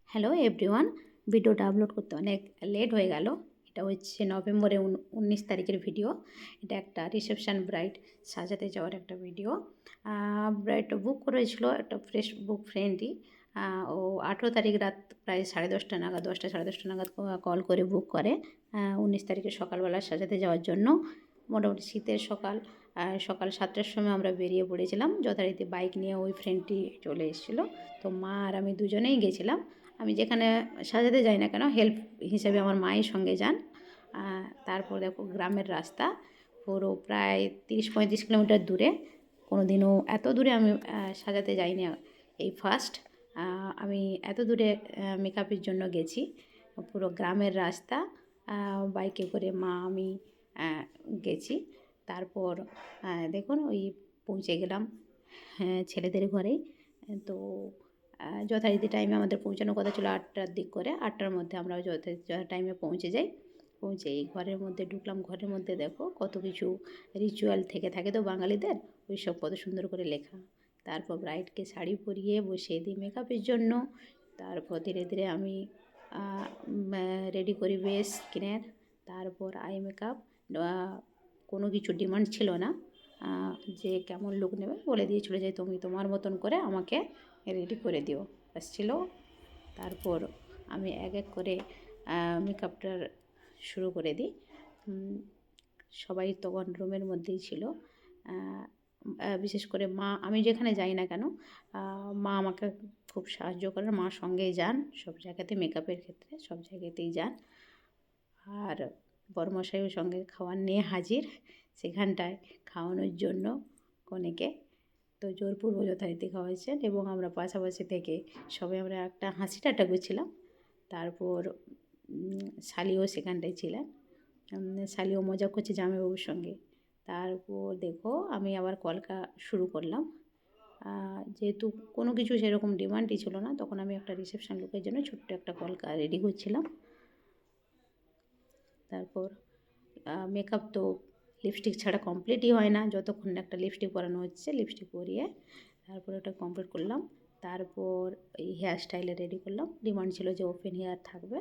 Hello everyone, ভিডিওটা upload করতে অনেক লেট হয়ে গেল। এটা হচ্ছে নভেম্বরে 19 তারিখের ভিডিও। এটা একটা রিসেপশন ব্রাইড সাজাতে যাওয়ার একটা ভিডিও। ব্রাইড বুক করেছিল একটা ফেসবুক ফ্রেন্ডই। ও 18 তারিখ রাত প্রায় 10:30 নাগাদ, 10টা 10:30 নাগাদ কল করে বুক করে 19 তারিখে সকালবেলা সাজাতে যাওয়ার জন্য। মোটামুটি শীতের সকাল, সকাল 7টার সময় আমরা বেরিয়ে পড়েছিলাম। যথারীতি বাইক নিয়ে ওই ফ্রেন্ডটি চলে এসেছিলো। তো মা আর আমি দুজনেই গেছিলাম। আমি যেখানে সাজাতে যাই না কেন, হেল্প হিসেবে আমার মাই সঙ্গে যান। তারপর দেখো গ্রামের রাস্তা, পুরো প্রায় 30-35 কিলোমিটার দূরে। কোনো দিনও এত দূরে আমি সাজাতে যাইনি, এই ফার্স্ট আমি এত দূরে মেকআপের জন্য গেছি। পুরো গ্রামের রাস্তা, বাইকে করে মা আমি গেছি। তারপর দেখুন ওই পৌঁছে গেলাম ছেলেদের ঘরেই। তো যথারীতি টাইমে আমাদের পৌঁছানোর কথা ছিল 8টার দিক করে। 8টার মধ্যে আমরা যথা টাইমে পৌঁছে যাই। পৌঁছে এই ঘরের মধ্যে ঢুকলাম। ঘরের মধ্যে দেখো কত কিছু রিচুয়াল থেকে থাকে তো বাঙালিদের, ওই সব কত সুন্দর করে লেখা। তারপর ব্রাইডকে শাড়ি পরিয়ে বসিয়ে দিই মেকআপের জন্য। তারপর ধীরে ধীরে আমি রেডি করি বেস স্কিনের। তারপর আই মেকআপ। কোনো কিছু ডিমান্ড ছিল না, যে কেমন লুক নেবে বলে দিয়েছিলো যে তুমি তোমার মতন করে আমাকে রেডি করে দিও, আসছিল। তারপর আমি এক এক করে মেকআপটা শুরু করে দিই। সবাই তখন রুমের মধ্যেই ছিল। বিশেষ করে মা, আমি যেখানে যাই না কেন মা আমাকে খুব সাহায্য করেন। মা সঙ্গেই যান সব জায়গাতে, মেকআপের ক্ষেত্রে সব জায়গাতেই যান। আর বরমশাইও সঙ্গে খাবার নিয়ে হাজির সেখানটায় খাওয়ানোর জন্য কনেকে। তো জোরপূর্বক যথারীতি খাওয়াচ্ছেন এবং আমরা পাশাপাশি থেকে সবাই আমরা একটা হাসি ঠাট্টা করছিলাম। তারপর শালিও সেখানটায় ছিলেন, শালিও মজা করছে জামাইবাবুর সঙ্গে। তারপর দেখো আমি আবার কলকা শুরু করলাম। যেহেতু কোনো কিছু সেরকম ডিমান্ডই ছিল না, তখন আমি একটা রিসেপশন লুকের জন্য ছোট্ট একটা কলকা রেডি করছিলাম। তারপর মেকআপ তো লিপস্টিক ছাড়া কমপ্লিটই হয় না, যতক্ষণ না একটা লিপস্টিক পরানো হচ্ছে। লিপস্টিক পরিয়ে তারপর ওটা কমপ্লিট করলাম। তারপর এই হেয়ার স্টাইলে রেডি করলাম। ডিমান্ড ছিল যে ওপেন হেয়ার থাকবে,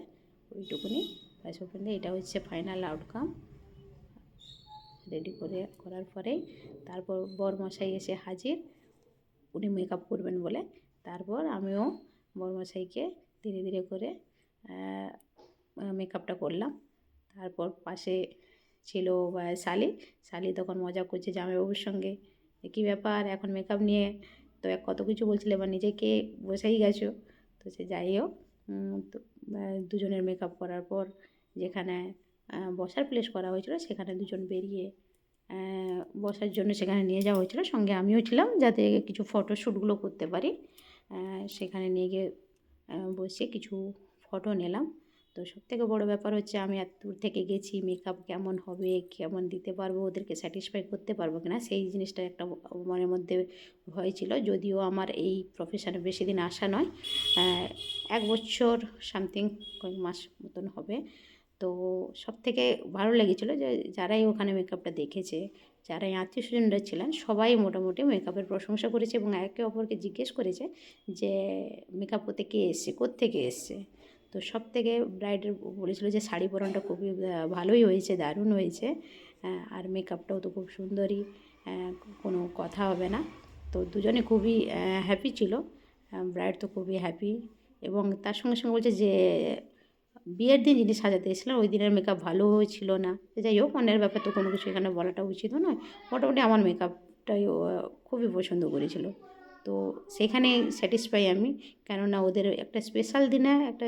ওইটুকুনি ব্যাস। ওপেন দিয়ে এটা হচ্ছে ফাইনাল আউটকাম। রেডি করার পরেই তারপর বরমশাই এসে হাজির, উনি মেকআপ করবেন বলে। তারপর আমিও বরমশাইকে ধীরে ধীরে করে মেকআপটা করলাম। তারপর পাশে ছিল শালি তখন মজা করছে জামাইবাবুর সঙ্গে, কী ব্যাপার এখন মেকআপ নিয়ে তো কত কিছু বলছিল, এবার নিজেকে বসেই গেছো। তো সে যাই হোক, তো দুজনের মেকআপ করার পর যেখানে বসার প্লেস করা হয়েছিল সেখানে দুজন বেরিয়ে বসার জন্য সেখানে নিয়ে যাওয়া হয়েছিলো। সঙ্গে আমিও ছিলাম যাতে কিছু ফটোশ্যুটগুলো করতে পারি। সেখানে নিয়ে গিয়ে বসে কিছু ফটো নিলাম। তো সবথেকে বড়ো ব্যাপার হচ্ছে আমি এত দূর থেকে গেছি, মেকআপ কেমন হবে, কেমন দিতে পারবো, ওদেরকে স্যাটিসফাই করতে পারবো কিনা, সেই জিনিসটা একটা মনের মধ্যে ভয় ছিল। যদিও আমার এই প্রফেশনে বেশি দিন আসা নয়, 1 বছর সামথিং, কয়েক মাস মতন হবে। তো সবথেকে ভালো লেগেছিলো যে যারাই ওখানে মেকআপটা দেখেছে, যারাই আত্মীয়স্বজনরা ছিলেন, সবাই মোটামুটি মেকআপের প্রশংসা করেছে এবং একে অপরকে জিজ্ঞেস করেছে যে মেকআপ করতে কে এসছে, কোত্থেকে এসছে। তো সবথেকে ব্রাইডের বলেছিল যে শাড়ি পরানোটা খুবই ভালোই হয়েছে, দারুণ হয়েছে, আর মেকআপটাও তো খুব সুন্দরই, কোনো কথা হবে না। তো দুজনে খুবই হ্যাপি ছিল, ব্রাইড তো খুবই হ্যাপি। এবং তার সঙ্গে সঙ্গে বলছে যে বিয়ের দিন যিনি সাজাতে এসেছিলেন ওই দিনের মেকআপ ভালো ছিল না। যাই হোক, অন্যের ব্যাপার তো কোনো কিছু এখানে বলাটা উচিতও নয়। মোটামুটি আমার মেকআপটাই খুবই পছন্দ করেছিল। তো সেখানেই স্যাটিসফাই আমি, কেননা ওদের একটা স্পেশাল দিনে একটা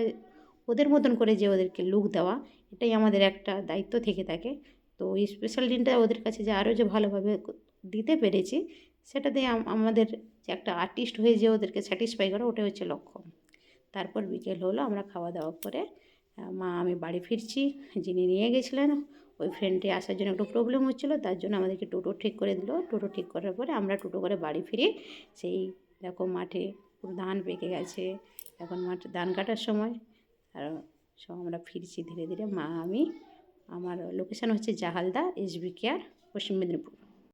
ওদের মতন করে যে ওদেরকে লুক দেওয়া, এটাই আমাদের একটা দায়িত্ব থেকে থাকে। তো ওই স্পেশাল দিনটা ওদের কাছে যে আরও যে ভালোভাবে দিতে পেরেছি, সেটাতে আমাদের যে একটা আর্টিস্ট হয়ে যে ওদেরকে স্যাটিসফাই করা, ওটাই হচ্ছে লক্ষ্য। তারপর বিকেল হলো, আমরা খাওয়া দাওয়া করে মা আমি বাড়ি ফিরছি। যিনি নিয়ে গেছিলেন ওই ফ্রেন্ডটি আসার জন্য একটু প্রবলেম হচ্ছিলো, তার জন্য আমাদেরকে টোটো ঠিক করে দিল। টোটো ঠিক করার পরে আমরা টোটো করে বাড়ি ফিরি। সেই দেখো মাঠে পুরো ধান পেকে গেছে, এখন মাঠে ধান কাটার সময়। আর সব আমরা ফিরছি ধীরে ধীরে, মা আমি। আমার লোকেশান হচ্ছে জাহালদা SB কেয়ার, পশ্চিম মেদিনীপুর।